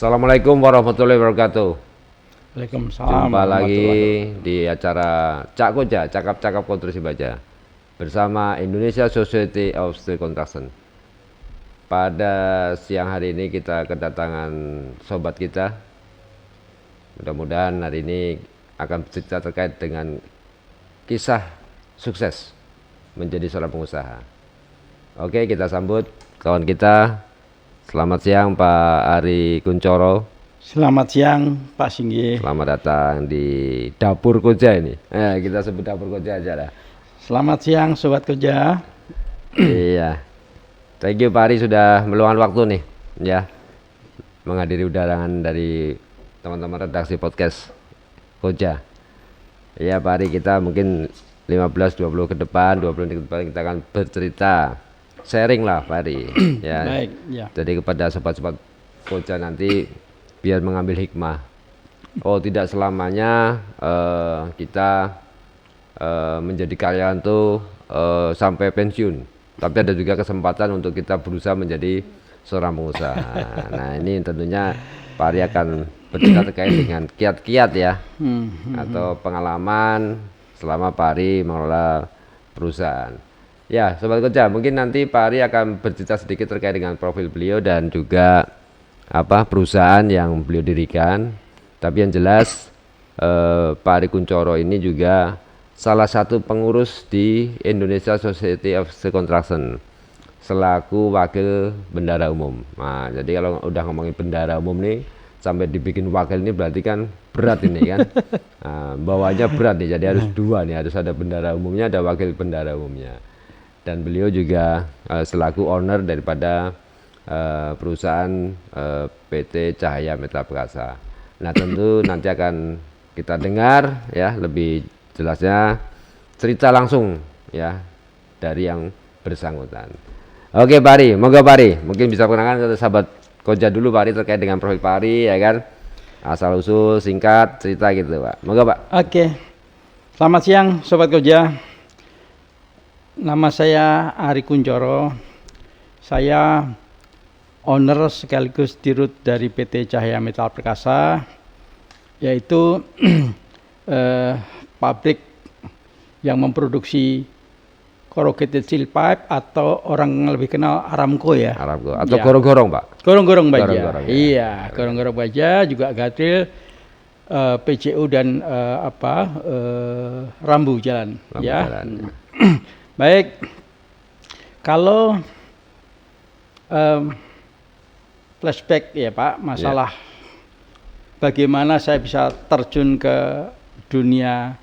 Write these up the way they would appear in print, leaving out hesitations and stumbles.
Assalamualaikum warahmatullahi wabarakatuh. Waalaikumsalam. Jumpa lagi di acara Cak Koja, Cakap-Cakap Konstruksi Baja bersama Indonesia Society of Steel Construction. Pada siang hari ini kita kedatangan sobat kita. Mudah-mudahan hari ini akan bercerita terkait dengan kisah sukses menjadi seorang pengusaha. Oke, kita sambut kawan kita. Selamat siang Pak Ari Kuncoro. Selamat siang Pak Singgi. Selamat datang di Dapur Koja ini. Kita sebut Dapur Koja aja lah. Selamat siang Sobat Koja. Iya. Thank you Pak Ari sudah meluangkan waktu nih ya. Menghadiri undangan dari teman-teman redaksi podcast Koja. Iya Pak Ari, kita mungkin 15-20 ke depan, 20 menit ke depan kita akan bercerita. Sharing lah Pak Ari ya. Baik, ya. Jadi kepada sobat-sobat Koja nanti biar mengambil hikmah. Oh, tidak selamanya kita menjadi karyawan tuh sampai pensiun. Tapi ada juga kesempatan untuk kita berusaha menjadi seorang pengusaha. Nah, ini tentunya Pak Ari akan bercerita terkait dengan kiat-kiat ya, atau pengalaman selama Pak Ari mengelola perusahaan. Ya, Sobat Koja, mungkin nanti Pak Ari akan bercerita sedikit terkait dengan profil beliau dan juga perusahaan yang beliau dirikan. Tapi yang jelas Pak Ari Kuncoro ini juga salah satu pengurus di Indonesia Society of Steel Construction selaku wakil bendara umum. Nah, jadi kalau udah ngomongin bendara umum nih sampai dibikin wakil ini berarti kan berat ini kan. Nah, bawahnya berat nih, jadi harus dua nih, harus ada bendara umumnya, ada wakil bendara umumnya. Dan beliau juga selaku owner daripada perusahaan PT Cahaya Mitra Perkasa. Nah, tentu nanti akan kita dengar ya lebih jelasnya cerita langsung ya dari yang bersangkutan. Oke Pak Ari, moga Pak Ari mungkin bisa perkenalkan ke sahabat Koja dulu Pak Ari terkait dengan profil Pak Ari ya kan, asal usul singkat cerita gitu Pak. Moga Pak. Oke. Selamat siang Sobat Koja. Nama saya Ari Kuncoro. Saya owner sekaligus dirut dari PT Cahaya Mitra Perkasa, yaitu pabrik yang memproduksi corrugated steel pipe atau orang lebih kenal Aramco ya. Aramco atau ya. Gorong-gorong Pak. Gorong-gorong baja. Gorong-gorong, ya. Iya, gorong-gorong baja juga gatril, PCU dan rambu jalan. Rambu ya. Jalan. Baik, kalau flashback ya Pak, masalah bagaimana saya bisa terjun ke dunia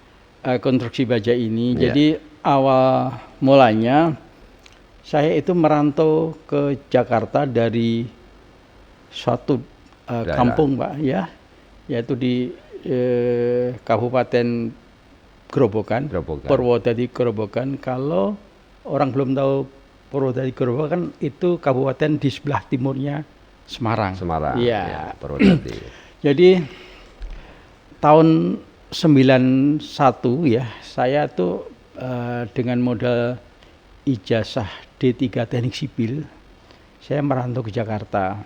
konstruksi baja ini. Jadi awal mulanya saya itu merantau ke Jakarta dari suatu kampung Pak ya, yaitu di Kabupaten Grobogan. Purwodadi Grobogan. Kalau orang belum tahu Purwodadi Grobogan itu kabupaten di sebelah timurnya Semarang. Iya. Ya, Purwodadi. Jadi tahun 91 ya, saya tuh dengan modal ijazah D3 Teknik Sipil, saya merantau ke Jakarta.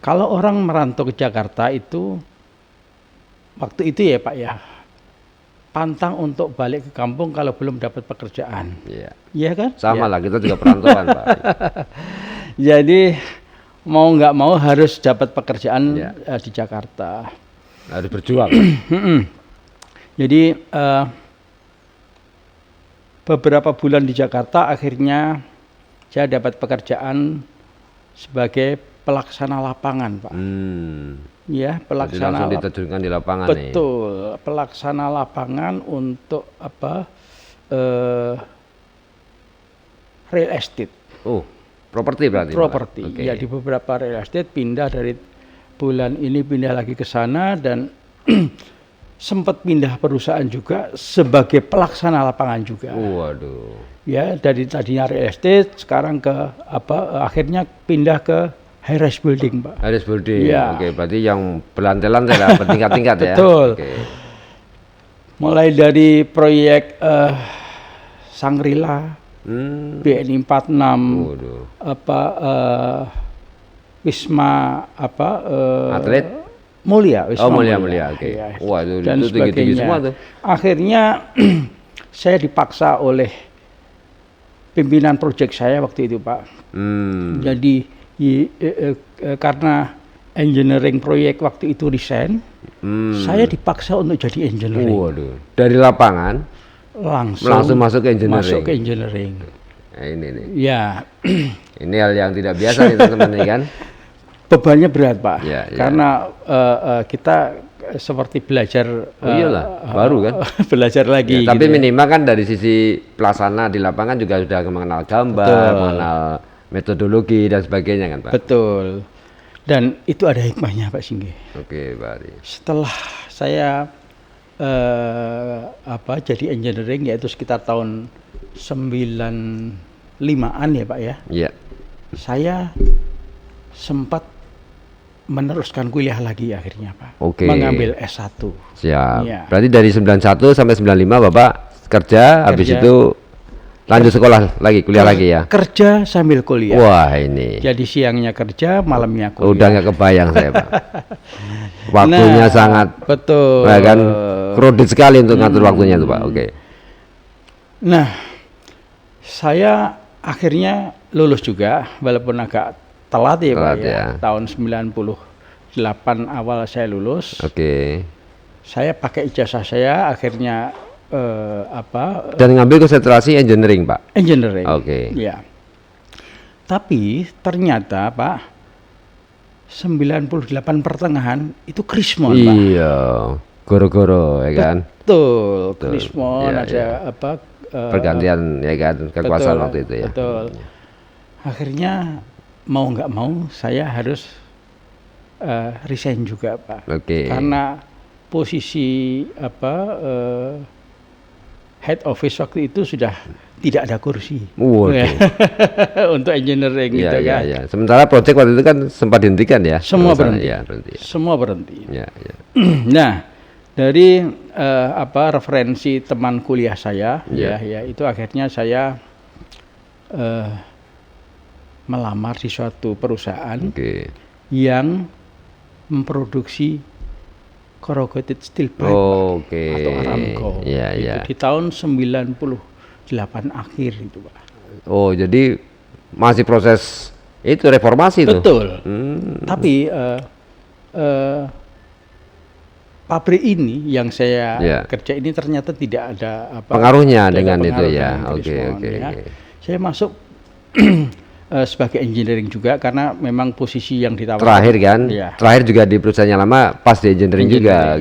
Kalau orang merantau ke Jakarta itu waktu itu ya Pak ya, pantang untuk balik ke kampung kalau belum dapat pekerjaan. Iya kan? Sama lah, kita juga perantauan Pak. Jadi mau nggak mau harus dapat pekerjaan di Jakarta. Harus berjuang. Jadi beberapa bulan di Jakarta akhirnya saya dapat pekerjaan sebagai pelaksana lapangan Pak. Ya, pelaksana. Jadi langsung diterjunkan di lapangan. Betul, pelaksana lapangan untuk real estate. Oh, properti berarti. Properti. Ya, di beberapa real estate pindah dari bulan ini pindah lagi ke sana dan sempat pindah perusahaan juga sebagai pelaksana lapangan juga. Waduh. Ya, dari tadinya real estate sekarang ke akhirnya pindah ke high rise building, Pak. High rise building. Ya. Oke, berarti yang berlantai-lantai lah, bertingkat-tingkat ya. Betul. Oke. Mulai dari proyek Sangrila, BNI 46, Waduh. Wisma Atlet? Mulia, Wisma Mulia, Mulia. oke. Ya, Wah, itu dan tinggi-tinggi semua tuh. Akhirnya saya dipaksa oleh pimpinan proyek saya waktu itu, Pak. Jadi karena engineering proyek waktu itu resign, saya dipaksa untuk jadi engineering. Waduh, dari lapangan langsung masuk ke engineering. Masuk ke engineering. Nah, ini nih. Ya. Ini hal yang tidak biasa nih teman-teman ini kan. Bebannya berat, Pak. Ya. Karena kita seperti belajar. Iyalah, baru kan. Belajar lagi. Ya, tapi gitu minimal kan dari sisi pelaksana di lapangan juga sudah mengenal gambar, mengenal metodologi dan sebagainya kan, Pak. Betul. Dan itu ada hikmahnya, Pak Singgih. Oke, Pak Ari. Setelah saya jadi engineering, yaitu sekitar tahun 95-an ya, Pak ya. Iya. Saya sempat meneruskan kuliah lagi akhirnya, Pak. Oke. Mengambil S1. Siap. Ya. Berarti dari 91 sampai 95 Bapak kerja, habis itu lanjut sekolah lagi, kuliah lagi ya? Kerja sambil kuliah. Wah, ini. Jadi siangnya kerja, malamnya kuliah. Udah nggak kebayang saya, Pak. Waktunya sangat. Betul. Nah, kan kredit sekali untuk ngatur waktunya tuh, Pak. Oke. Nah, saya akhirnya lulus juga, walaupun agak telat ya, Pak ya. Tahun 98 awal saya lulus. Oke. Saya pakai ijazah saya, akhirnya Dan ngambil konsentrasi engineering, Pak? Engineering. Oke. Ya. Tapi ternyata, Pak, 98 pertengahan itu krismon, Pak. Iya, goro-goro ya kan? Betul. Krismon, ada pergantian ya kan, kekuasaan waktu itu ya. Betul. Akhirnya mau nggak mau saya harus resign juga, Pak. Oke. Karena posisi head office waktu itu sudah tidak ada kursi. Untuk engineering gitu kan. Ya. Sementara proyek waktu itu kan sempat dihentikan ya. Semua berhenti. Ya, berhenti. Semua berhenti. Ya. Nah, dari referensi teman kuliah saya, ya itu akhirnya saya melamar di suatu perusahaan yang memproduksi corrugated steel pipe atau Aramco. Itu di tahun 98 akhir itu, Pak. Oh, jadi masih proses itu reformasi itu. Betul. Tapi pabrik ini yang saya kerja ini ternyata tidak ada pengaruhnya dengan itu ya. Oke. Saya masuk sebagai engineering juga karena memang posisi yang ditawarkan terakhir kan, terakhir juga di perusahaan yang lama pas di engineering juga.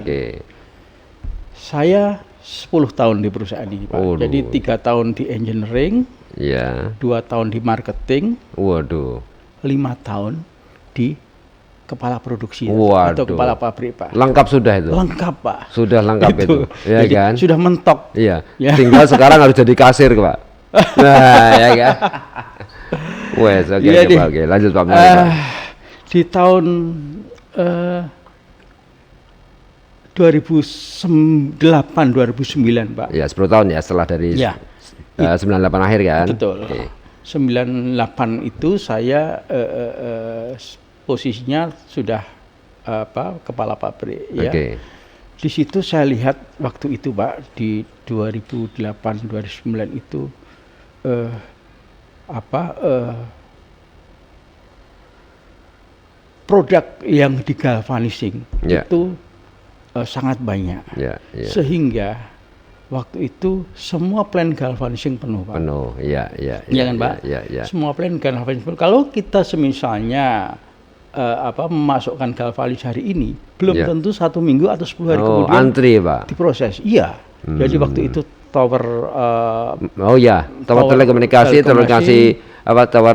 Saya 10 tahun di perusahaan ini, Pak. Jadi 3 tahun di engineering, 2 tahun di marketing, 5 tahun di kepala produksi atau kepala pabrik, Pak. Lengkap sudah itu? Lengkap, Pak. Sudah lengkap itu, ya jadi, kan? Sudah mentok. Iya. Tinggal sekarang harus jadi kasir, Pak. Nah, ya kan? Wes, oke, lanjut Pak. Di tahun 2008, 2009, Pak. Ya, 10 tahun ya setelah dari 98 akhir kan? Betul. 98 itu saya posisinya sudah kepala pabrik ya. Di situ saya lihat waktu itu, Pak, di 2008 2009 itu produk yang digalvanising itu sangat banyak, sehingga waktu itu semua plant galvanizing penuh, Pak. Iya kan, Pak? Semua plant galvanizing penuh. Kalau kita semisalnya memasukkan galvanis hari ini, belum tentu 1 minggu atau 10 hari kemudian antri, Pak, diproses. Iya. Jadi waktu itu tower tower telekomunikasi tower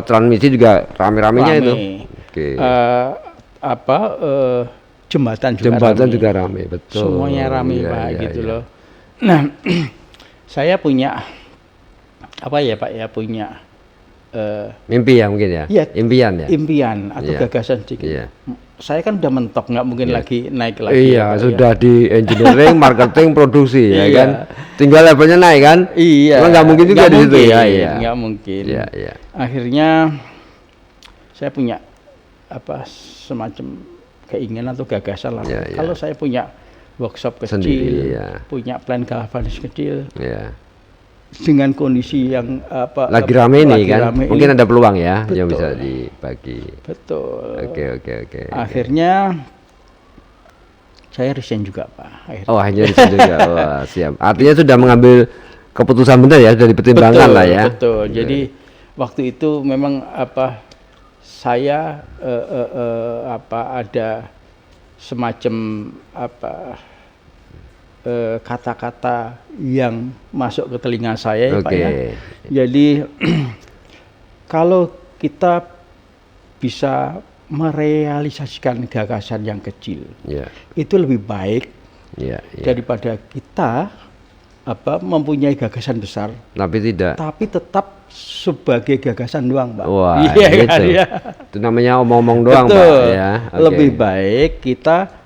transmisi juga rame-ramenya itu. Jembatan juga rame. Betul. Semuanya rame, Pak, gitu loh. Nah, saya punya punya mimpi ya mungkin ya, ya impian ya, impian atau gagasan sedikit. Saya kan udah mentok, nggak mungkin lagi naik lagi. Iya, sudah di engineering, marketing, produksi ya kan. Tinggal levelnya naik kan. Iya. Cuma nggak mungkin juga di situ ya. Nggak mungkin. Iya. Akhirnya saya punya semacam keinginan atau gagasan lah. Kalau saya punya workshop kecil, sendiri, punya plan galvanis kecil. Dengan kondisi yang lagi rame nih kan, mungkin ada peluang ya. Betul. Yang bisa dibagi. Betul. Oke. Akhirnya saya resign juga Pak. Akhirnya. Oh akhirnya resign juga, wah siap. Artinya sudah mengambil keputusan benar ya, sudah dipertimbangkan lah ya. Betul. Jadi waktu itu memang saya ada semacam kata-kata yang masuk ke telinga saya, Pak ya. Jadi kalau kita bisa merealisasikan gagasan yang kecil, itu lebih baik daripada kita mempunyai gagasan besar, tapi tetap sebagai gagasan doang, Pak. Wah, kan, ya. Itu namanya omong-omong doang, Pak. Ya. Lebih baik kita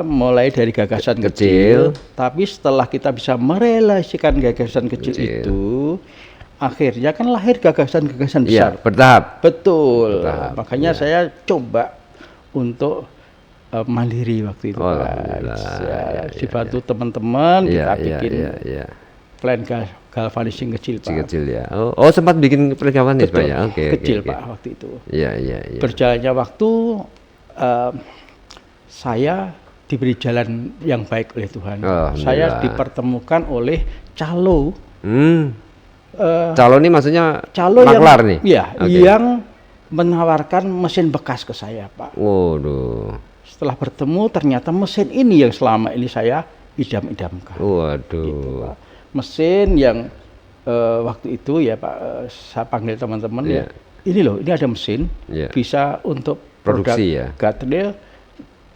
mulai dari gagasan kecil, tapi setelah kita bisa merealisasikan gagasan kecil itu, akhirnya kan lahir gagasan-gagasan besar. Bertahap. Betul. Makanya saya coba untuk mandiri waktu itu, dibantu teman-teman, kita bikin plan galvanizing kecil, Pak. Kecil ya. Oh sempat bikin plan galvanis, Pak ya. Kecil, Pak, waktu itu. Iya. Berjalannya waktu, saya diberi jalan yang baik oleh Tuhan. Saya dipertemukan oleh calo. Calo ini maksudnya maklar nih? Iya, yang menawarkan mesin bekas ke saya, Pak. Waduh. Setelah bertemu ternyata mesin ini yang selama ini saya idam-idamkan. Waduh. Gitu, Pak. Mesin yang waktu itu ya Pak, saya panggil teman-teman ya. Ini loh, ini ada mesin bisa untuk produksi ya. Guardrail,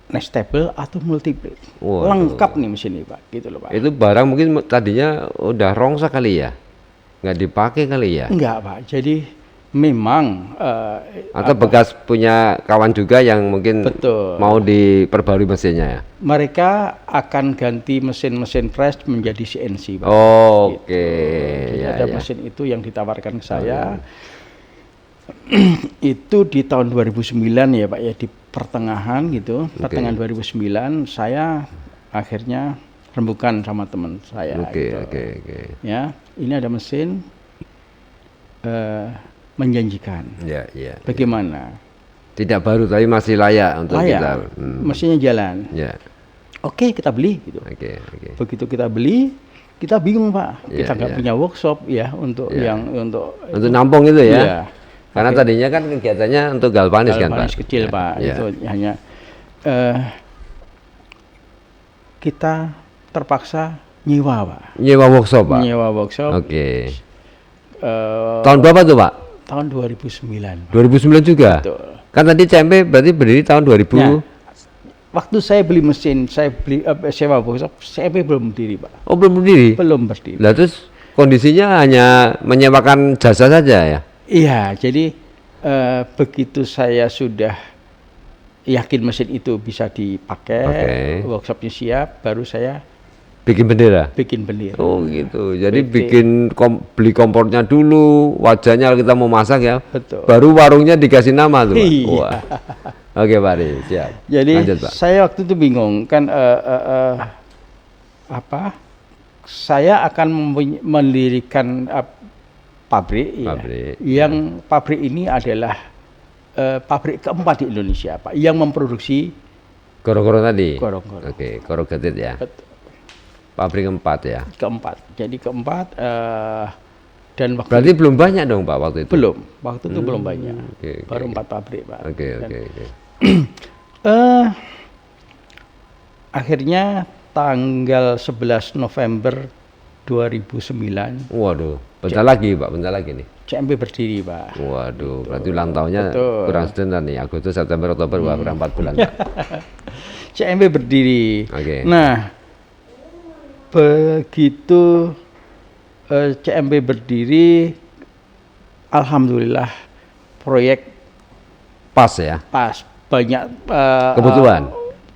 nestable atau multiplate. Lengkap nih mesin ini, Pak. Gitu loh, Pak. Itu barang mungkin tadinya udah rongsok kali ya? Nggak dipakai kali ya? Enggak, Pak. Jadi memang atau bekas punya kawan juga yang mungkin mau diperbarui mesinnya ya? Mereka akan ganti mesin-mesin press menjadi CNC, Pak. Oke. Jadi ada mesin itu yang ditawarkan ke saya. Itu di tahun 2009 ya Pak ya, di pertengahan gitu, pertengahan 2009 saya akhirnya rembukan sama teman saya. Ya, ini ada mesin menjanjikan. Bagaimana? Tidak baru tapi masih layak untuk kita. Mesinnya jalan. Oke, kita beli gitu. Begitu kita beli, kita bingung Pak, kita nggak punya workshop ya untuk untuk nampung itu ya. Karena tadinya kan kegiatannya untuk galvanis kan Pak? Galvanis kecil Pak, itu hanya kita terpaksa nyewa Pak. Nyewa workshop Pak? Nyewa workshop. Tahun berapa tuh Pak? Tahun 2009. 2009 juga? Betul. Kan tadi CMP berarti berdiri tahun 2000? Waktu saya beli mesin, saya beli sewa workshop, CMP belum berdiri Pak. Oh belum berdiri? Belum berdiri. Lah terus kondisinya hanya menyewakan jasa saja ya? Iya, jadi begitu saya sudah yakin mesin itu bisa dipakai, workshopnya siap, baru saya bikin bendera. Oh gitu. Jadi beli kompornya dulu, wajahnya kita mau masak ya. Betul. Baru warungnya dikasih nama tuh. Iya. Oke Pak Adi, siap. Jadi lanjut, Pak. Saya waktu itu bingung kan saya akan mendirikan pabrik. Yang pabrik ini adalah pabrik keempat di Indonesia, Pak, yang memproduksi goro-goro tadi. Goro-goro. Corrugated ya. Betul. Pabrik keempat ya. Jadi keempat dan waktu berarti belum banyak dong Pak waktu itu. Waktu itu belum banyak. Baru 4 pabrik Pak. Akhirnya tanggal 11 November 2009. Waduh, bentar lagi Pak, bentar lagi nih. CMP berdiri Pak. Waduh, berarti ulang tahunnya kurang sebentar nih, Agustus, September, Oktober, kurang 4 bulan Pak. CMP berdiri. Nah, begitu CMP berdiri, alhamdulillah proyek Pas ya. pas, banyak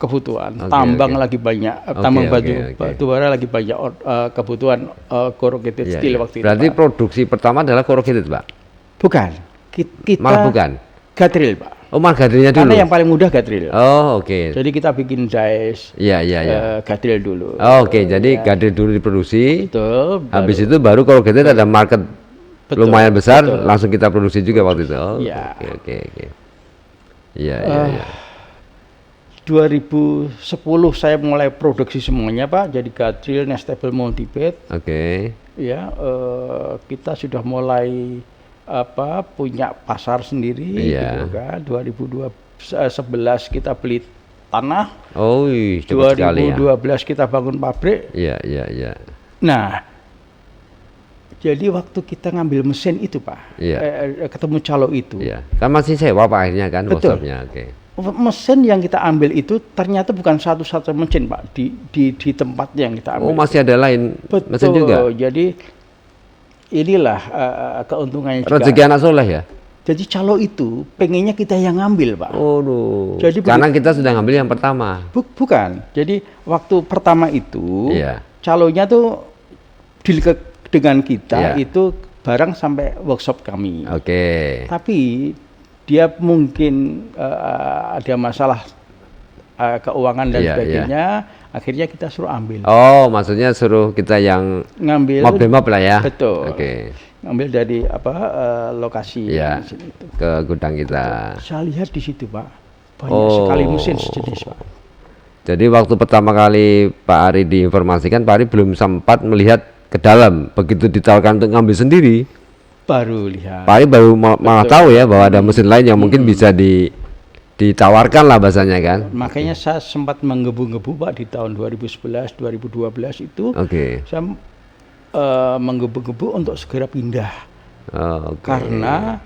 kebutuhan. Tambang lagi banyak, tambang batu bara lagi banyak, kebutuhan corrugated steel waktu itu. Berarti produksi pertama adalah corrugated, Pak? Bukan. Kita malah bukan. Gadril, Pak. Oh, malah gadrilnya dulu. Karena yang paling mudah gadril. Oh, oke. Jadi kita bikin dies. Iya. Gadril dulu. Oh, oke. Jadi gadril dulu diproduksi. Betul. Habis itu baru corrugated ada market lumayan besar, langsung kita produksi juga waktu itu. Oh, oke. Iya. 2010 saya mulai produksi semuanya, Pak. Jadi gadril, nestable multibed. Oke. Ya, kita sudah mulai punya pasar sendiri, gitu kan. 2011 kita beli tanah. Oh, cepat sekali ya. 2012 kita bangun pabrik. Iya. Nah, jadi waktu kita ngambil mesin itu, Pak, ketemu calo itu. Iya. Kan masih sewa, Pak, akhirnya kan workshopnya. Oke. Mesin yang kita ambil itu ternyata bukan satu-satu mesin, Pak, di tempatnya yang kita ambil. Oh, masih ada lain mesin juga. Jadi inilah keuntungannya juga. Rezeki anak soleh ya. Jadi calo itu pengennya kita yang ngambil, Pak. Oh, jadi karena kita sudah ngambil yang pertama. Bukan. Jadi waktu pertama itu calonya tuh dengan kita itu barang sampai workshop kami. Oke. Tapi dia mungkin ada masalah keuangan dan sebagainya. Akhirnya kita suruh ambil. Oh, maksudnya suruh kita yang ngambil mob lah ya. Betul. Oke. Ngambil dari lokasi itu ke gudang kita. Saya lihat di situ, Pak, banyak sekali mesin sejenis, Pak. Jadi waktu pertama kali Pak Ari diinformasikan, Pak Ari belum sempat melihat ke dalam. Begitu ditawarkan untuk ngambil sendiri, baru lihat. Pak Ari baru malah tahu ya bahwa ada mesin lain yang mungkin bisa ditawarkan lah bahasanya kan. Makanya saya sempat menggebu-gebu, Pak, di tahun 2011, 2012 itu. Saya menggebu-gebu untuk segera pindah. Karena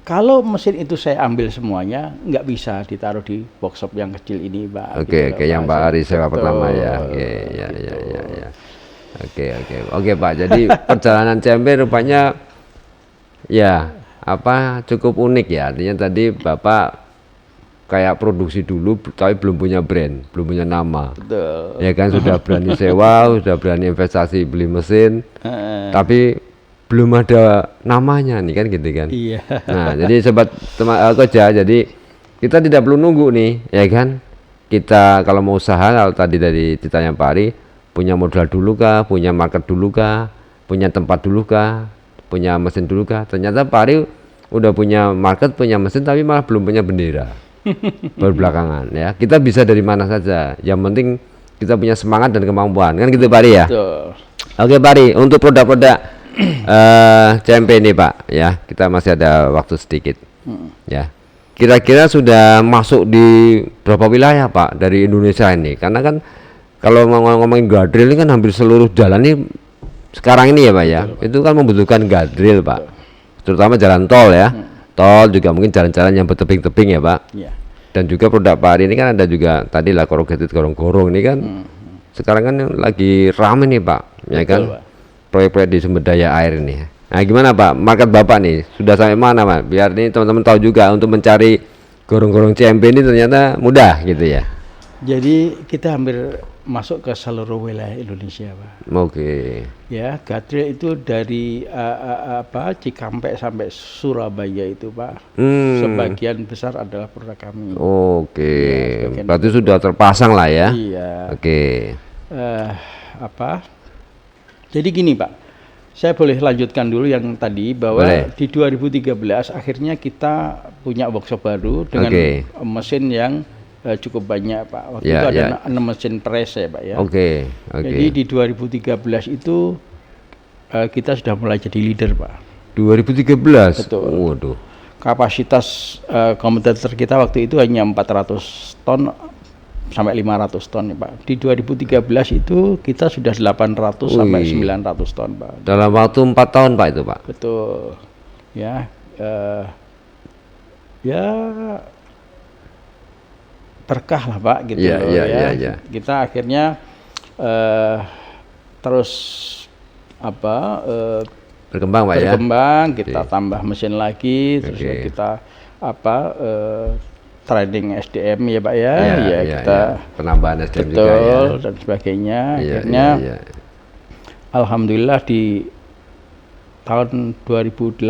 kalau mesin itu saya ambil semuanya, nggak bisa ditaruh di workshop yang kecil ini, Pak. Oke, yang Pak Ari sewa pertama ya. Oke, Pak. Jadi perjalanan CMP rupanya cukup unik ya. Artinya tadi Bapak kayak produksi dulu tapi belum punya brand, belum punya nama. Betul. Ya kan, sudah berani sewa, sudah berani investasi beli mesin. Tapi belum ada namanya nih kan gitu kan. Iya. Nah, jadi sobat kerja, jadi kita tidak perlu nunggu nih, ya kan? Kita kalau mau usaha, kalau tadi dari ceritanya Pak Ari, punya modal dulu kah, punya market dulu kah, punya tempat dulu kah, punya mesin dulu kah? Ternyata Pak Ari udah punya market, punya mesin, tapi malah belum punya bendera. Baru belakangan ya. Kita bisa dari mana saja. Yang penting kita punya semangat dan kemampuan. Kan gitu Pak Ari ya? Betul. Oke Pak Ari, untuk produk-produk CMP ini Pak, ya, kita masih ada waktu sedikit. Ya. Kira-kira sudah masuk di berapa wilayah Pak dari Indonesia ini? Karena kan kalau ngomongin gadril ini kan hampir seluruh jalan ini sekarang ini ya Pak ya. Itu kan membutuhkan gadril Pak. Terutama jalan tol ya. Tol juga mungkin jalan-jalan yang bertebing-tebing ya Pak. Dan juga produk Pak Ari ini kan ada juga tadi lah corrugated gorong-gorong ini kan. Sekarang kan lagi rame nih Pak, ya kan? Proyek-proyek di sumber daya air ini. Nah, gimana Pak? Market Bapak nih sudah sampai mana Pak? Biar ini teman-teman tahu juga untuk mencari gorong-gorong CMP ini ternyata mudah gitu ya. Jadi kita hampir masuk ke seluruh wilayah Indonesia, Pak. Oke. Ya, gadril itu dari Cikampek sampai Surabaya itu, Pak. Sebagian besar adalah produk kami. Oke. Ya, berarti sudah terpasang lah ya. Iya. Oke. Jadi gini, Pak. Saya boleh lanjutkan dulu yang tadi bahwa di 2013 akhirnya kita punya workshop baru dengan mesin yang cukup banyak Pak. Waktu itu ada 6 mesin press ya Pak ya. Jadi di 2013 itu kita sudah mulai jadi leader Pak. 2013? Betul. Waduh. Kapasitas kompetitor kita waktu itu hanya 400 ton sampai 500 ton ya Pak. Di 2013 itu kita sudah 800 sampai 900 ton Pak. Dalam waktu 4 tahun Pak itu Pak? Betul. Ya. Berkah lah Pak gitu ya. Kita akhirnya terus berkembang Pak ya. Berkembang, kita tambah mesin lagi, terus kita training SDM ya Pak ya, kita penambahan SDM betul, juga ya. Dan sebagainya. Akhirnya alhamdulillah di tahun 2018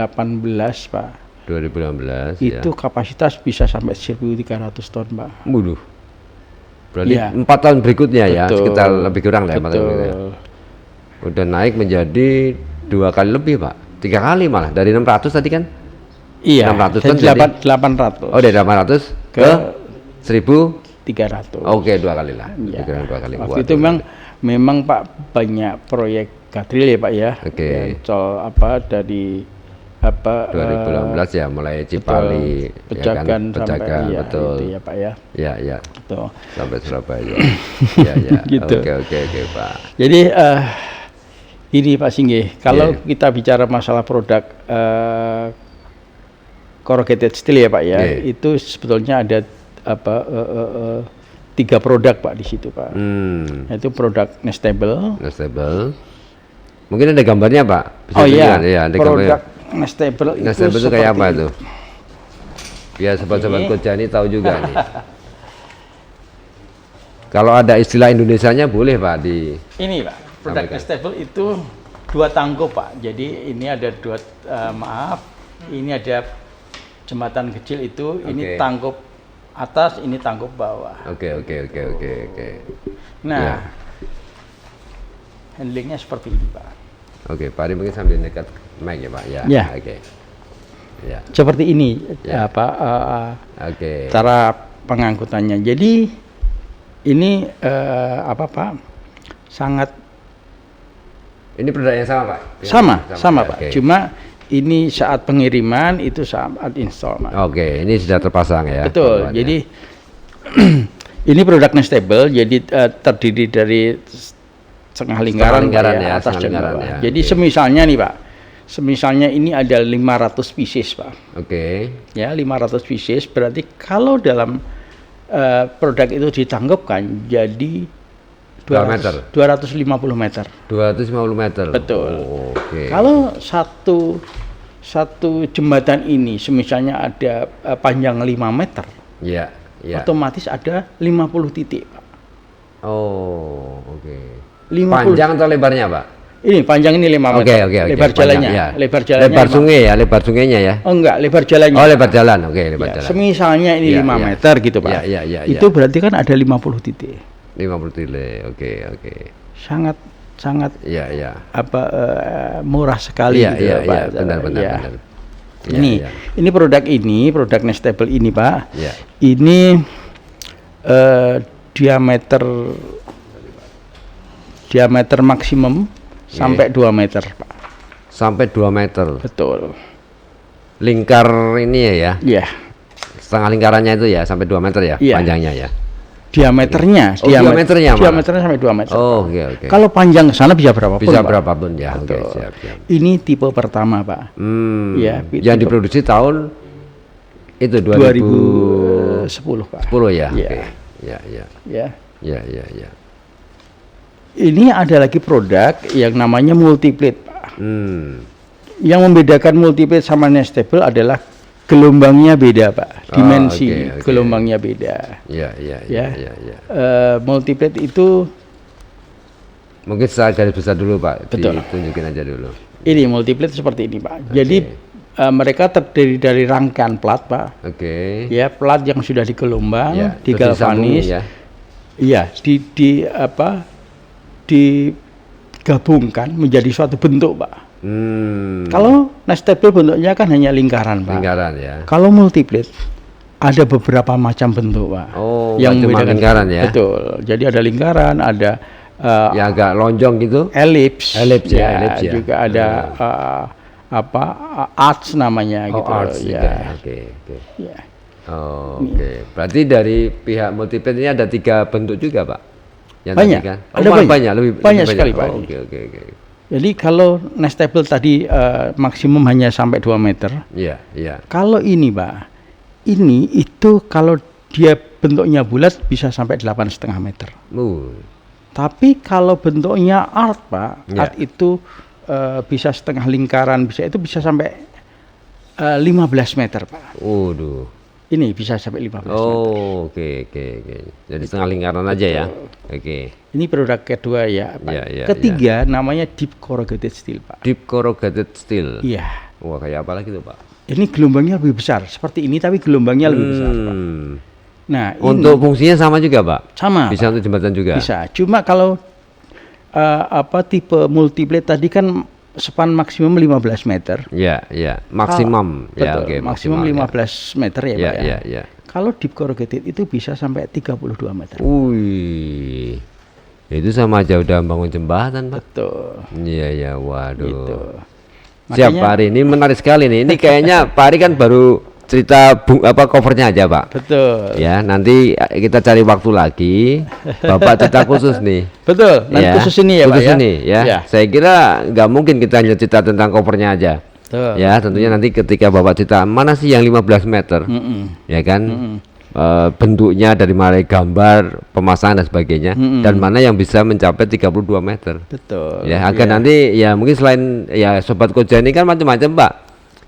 Pak. 2018 itu kapasitas bisa sampai 1.300 ton Pak. Waduh. Berarti 4 tahun berikutnya ya, sekitar lebih kurang lah 4 tahun berikutnya. Udah naik menjadi 2 kali lebih Pak, 3 kali malah, dari 600 tadi kan. Iya, 600 ton jadi 800. Oh, dari 800 ke 1.300. Oke, 2 kali lah. Ya. 2 kali. Waktu itu memang Pak banyak proyek Gadril ya Pak ya. Dari 2018 ya, mulai Cipali, Pejagan, Pejagan sampai betul. Itu ya Pak ya. Ya. Betul. Sampai Surabaya. Ya. Gitu. Oke Pak. Jadi ini Pak Singgih, kalau kita bicara masalah produk corrugated steel ya Pak ya, itu sebetulnya ada 3 produk Pak di situ Pak. Itu produk Nestable. Mungkin ada gambarnya Pak. Bisa ada produk Nestable itu kayak apa itu? Biar sobat-sobat Kojani tahu juga nih. Kalau ada istilah Indonesianya boleh Pak di. Ini Pak, produk Nestable itu 2 tangkup Pak. Jadi ini ada 2 ini ada jembatan kecil itu, ini tangkup atas, ini tangkup bawah. Oke. Nah, handlingnya seperti ini Pak. Oke, Pak Ari mungkin sambil dekat mic ya Pak. Ya. Oke. Ya. Seperti ini cara pengangkutannya. Jadi ini Pak, sangat. Ini produk yang sama Pak? Sama Pak. Cuma ini saat pengiriman, itu saat install Pak. Oke, ini sudah terpasang ya. Betul. Jadi ini produk Nestable, jadi terdiri dari setengah lingkaran ya, atas dan bawah. Ya. Jadi semisalnya nih Pak, ini ada 500 pieces Pak. Ya, 500 pieces berarti kalau dalam produk itu ditanggapkan jadi 250 meter. 250 meter. Betul. Kalau satu jembatan ini semisalnya ada panjang 5 meter. Ya. Otomatis ada 50 titik Pak. Panjang atau lebarnya Pak? Ini panjang ini 5 meter. Lebar jalannya. Ya. Lebar jalannya. Lebar sungai ya, lebar sungainya ya. Oh enggak, lebar jalannya. Oh, lebar jalan. Lebar jalan. Semisalnya ini 5 meter gitu Pak. Itu berarti kan ada 50 titik. 50 titik. Oke. Sangat murah sekali gitu Pak. Benar. Ini produk Nestable ini Pak. Ini diameter maksimum sampai 2 meter Pak. Sampai 2 meter. Betul. Lingkar ini ya? Iya. Setengah lingkarannya itu ya sampai 2 meter ya, panjangnya ya? Diameternya sampai 2 meter. Oke. Kalau panjang ke sana bisa berapa pun. Bisa berapapun ya. Oke, siap. Ini tipe pertama Pak. Yang diproduksi tahun itu 2010 Pak. 10 ya. Ya. Ini ada lagi produk yang namanya multiplate Pak. Yang membedakan multiplate sama Nestable adalah gelombangnya beda Pak, dimensi gelombangnya beda. Multiplate itu mungkin secara garis besar dulu Pak. Betul. Tunjukin aja dulu. Ini multiplate seperti ini Pak. Jadi mereka terdiri dari rangkaian plat Pak. Ya, plat yang sudah digelombang, digalvanis. Digabungkan menjadi suatu bentuk Pak. Kalau Nestable bentuknya kan hanya lingkaran Pak. Kalau multiplate ada beberapa macam bentuk Pak. Yang membedakan lingkaran ya. Betul. Jadi ada lingkaran, ada yang agak lonjong gitu. Elips ya. ya. Juga ada arch namanya gitu. Arch Oke. Berarti dari pihak multiplate ini ada 3 bentuk juga Pak. Banyak. Ada banyak, lebih sekali Pak. Oke. Jadi kalau Nestable tadi maksimum hanya sampai 2 meter. Iya. Kalau ini Pak, itu kalau dia bentuknya bulat bisa sampai 8,5 meter. Tapi kalau bentuknya art Pak, art itu bisa setengah lingkaran, itu bisa sampai 15 meter, Pak. Waduh. Ini bisa sampai 15 meter. Oh, oke. Jadi setengah lingkaran aja ya. Oke. Ini produk kedua ya, Pak. Ya, Ketiga namanya deep corrugated steel, Pak. Deep corrugated steel. Iya. Wah, kayak apa lagi tuh, Pak? Ini gelombangnya lebih besar, seperti ini tapi gelombangnya lebih besar, Pak. Nah, untuk fungsinya sama juga, Pak? Sama. Bisa Pak. untuk jembatan juga? Bisa. Cuma kalau tipe multiplate tadi kan span maksimum 15 meter. Iya. Maksimum. Betul, Oke, maksimum 15 meter ya, Pak ya. Iya. Kalau deep corrugated itu bisa sampai 32 meter. Wih. Itu sama aja udah bangun jembatan, Pak. Betul. Iya, waduh. Gitu. Siap, Pak Ari. Ini menarik sekali nih. Ini kayaknya Pak Ari kan baru cerita covernya aja, Pak. Betul. Ya, nanti kita cari waktu lagi. Bapak cerita khusus nih. Betul. Nanti khusus ini ya, khusus Pak ini, ya. Saya kira nggak mungkin kita hanya cerita tentang covernya aja. Betul. Ya, tentunya nanti ketika Bapak cerita mana sih yang 15 meter, ya kan? Bentuknya dari mulai gambar, pemasangan dan sebagainya, dan mana yang bisa mencapai 32 meter. Betul. Ya, agar nanti ya mungkin selain ya Sobat Koja ini kan macam-macam, Pak.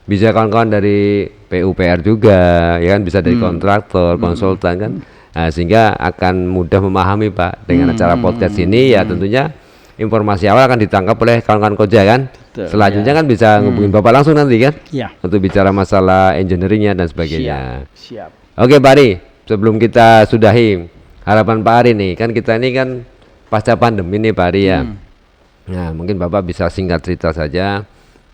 Bisa kawan-kawan dari PUPR juga, ya kan, bisa dari kontraktor, konsultan kan. Nah, sehingga akan mudah memahami, Pak, dengan acara podcast ini ya tentunya informasi awal akan ditangkap oleh kawan-kawan Koja kan. Betul, selanjutnya kan bisa ngubungin Bapak langsung nanti kan. Ya. Untuk bicara masalah engineeringnya dan sebagainya. Siap. Oke, Pak Ari, sebelum kita sudahi harapan Pak Ari nih, kan kita ini kan pasca pandemi nih, Pak Ari ya. Nah, mungkin Bapak bisa singkat cerita saja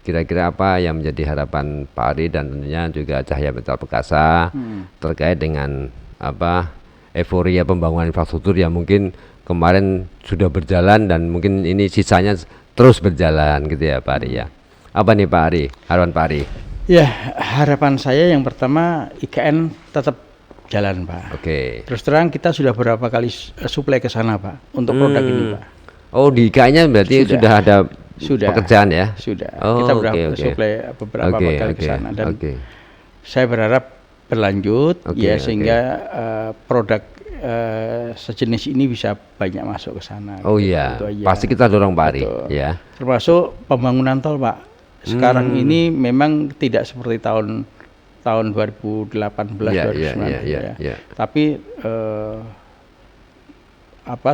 kira-kira apa yang menjadi harapan Pak Ari dan tentunya juga Cahaya Metal Perkasa terkait dengan apa euforia pembangunan infrastruktur yang mungkin kemarin sudah berjalan dan mungkin ini sisanya terus berjalan gitu ya, Pak Ari ya. Apa nih Pak Ari, harapan Pak Ari? Ya, harapan saya yang pertama IKN tetap jalan, Pak. Oke. Terus terang kita sudah beberapa kali suplai ke sana, Pak, untuk produk ini, Pak. Oh, di IKN-nya berarti sudah ada pekerjaan ya? Sudah. Oh, kita suplai beberapa kali ke sana dan saya berharap berlanjut ya sehingga produk sejenis ini bisa banyak masuk ke sana. Oh iya, pasti kita dorong Pak Ari ya. Termasuk pembangunan tol, Pak. Sekarang ini memang tidak seperti tahun 2018 2019 ya. Tapi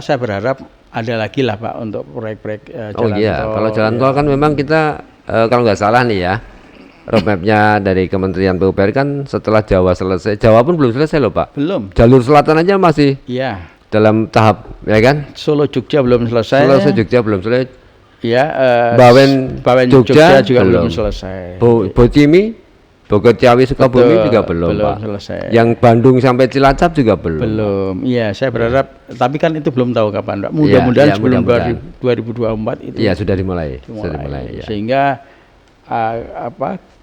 saya berharap ada lagi lah, Pak, untuk proyek-proyek jalan tol. Kalau jalan tol kan memang kita kalau nggak salah nih ya, roadmapnya dari Kementerian PUPR kan setelah Jawa selesai, Jawa pun belum selesai loh, Pak. Belum. Jalur selatan aja masih dalam tahap, ya kan? Solo Jogja belum selesai. Solo Jogja belum selesai. Ya, Bawen Jogja juga belum selesai. Bocimi, Bogor Ciawi Sukabumi juga belum, Pak. Selesai. Yang Bandung sampai Cilacap juga belum. Belum. Iya, saya berharap, tapi kan itu belum tahu kapan, Pak. Mudah-mudahan sebelum 2024 itu. Iya, sudah dimulai. Sudah dimulai. Ya. Sehingga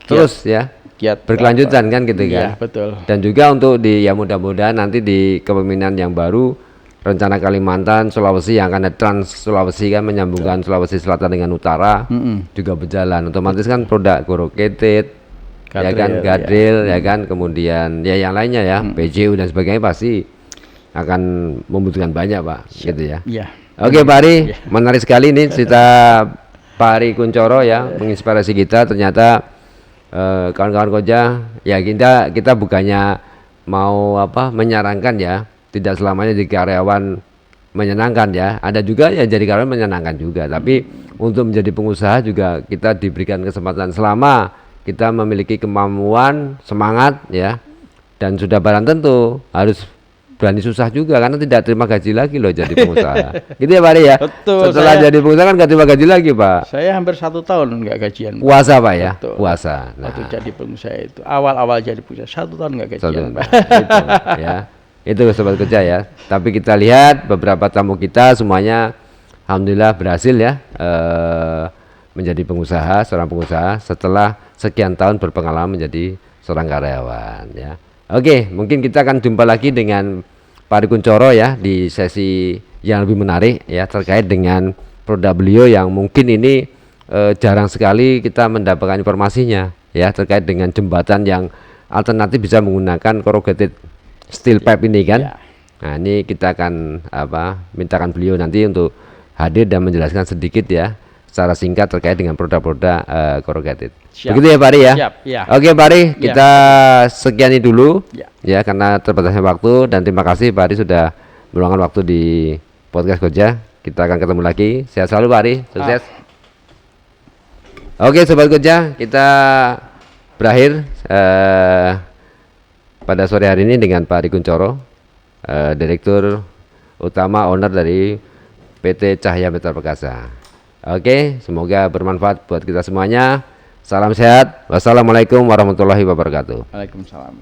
terus ya. Berkelanjutan kan gitu kan. Iya, betul. Dan juga untuk mudah-mudahan nanti di kepemimpinan yang baru rencana Kalimantan, Sulawesi yang akan ada Trans Sulawesi kan menyambungkan Sulawesi Selatan dengan Utara juga berjalan. Otomatis kan produk corrugated, ya kan, gadril, ya kan, kemudian ya yang lainnya ya, PJU dan sebagainya pasti akan membutuhkan banyak, Pak, gitu ya. Oke, Pak Ari, menarik sekali nih cerita Pak Ari Kunchoro ya, menginspirasi kita. Ternyata kawan-kawan Koja ya, kita bukannya mau menyarankan ya, tidak selamanya jadi karyawan menyenangkan ya, ada juga yang jadi karyawan menyenangkan juga, tapi untuk menjadi pengusaha juga kita diberikan kesempatan selama kita memiliki kemampuan, semangat ya, dan sudah barang tentu harus berani susah juga karena tidak terima gaji lagi loh jadi pengusaha. Gitu ya, Pak Ari ya. Betul. Setelah jadi pengusaha kan nggak terima gaji lagi, Pak. Saya hampir 1 tahun nggak gajian. Puasa, Pak ya. Betul. Puasa. Nah, waktu jadi pengusaha itu awal-awal jadi pengusaha 1 tahun nggak gajian, Pak. Itu, ya. Itu Sobat Koja ya. Tapi kita lihat beberapa tamu kita semuanya alhamdulillah berhasil ya menjadi pengusaha, seorang pengusaha setelah sekian tahun berpengalaman menjadi seorang karyawan ya. Oke, mungkin kita akan jumpa lagi dengan Pak Ari Kunchoro ya di sesi yang lebih menarik ya terkait dengan produk beliau yang mungkin ini jarang sekali kita mendapatkan informasinya ya terkait dengan jembatan yang alternatif bisa menggunakan corrugated steel pipe ini kan. Nah, ini kita akan mintakan beliau nanti untuk hadir dan menjelaskan sedikit ya secara singkat terkait dengan produk-produk corrugated. Siap. Begitu ya Pak Ari ya? Siap, ya. Oke Pak Ari, Ya. kita sekiani dulu Ya. ya karena terbatasnya waktu, dan terima kasih Pak Ari sudah meluangkan waktu di podcast Koja. Kita akan ketemu lagi. Sehat selalu Pak Ari, sukses. Oke Sobat Koja, kita berakhir pada sore hari ini dengan Pak Ari Kuncoro, Direktur Utama Owner dari PT Cahya Metal Perkasa. Oke, semoga bermanfaat buat kita semuanya. Salam sehat. Wassalamualaikum warahmatullahi wabarakatuh. Waalaikumsalam.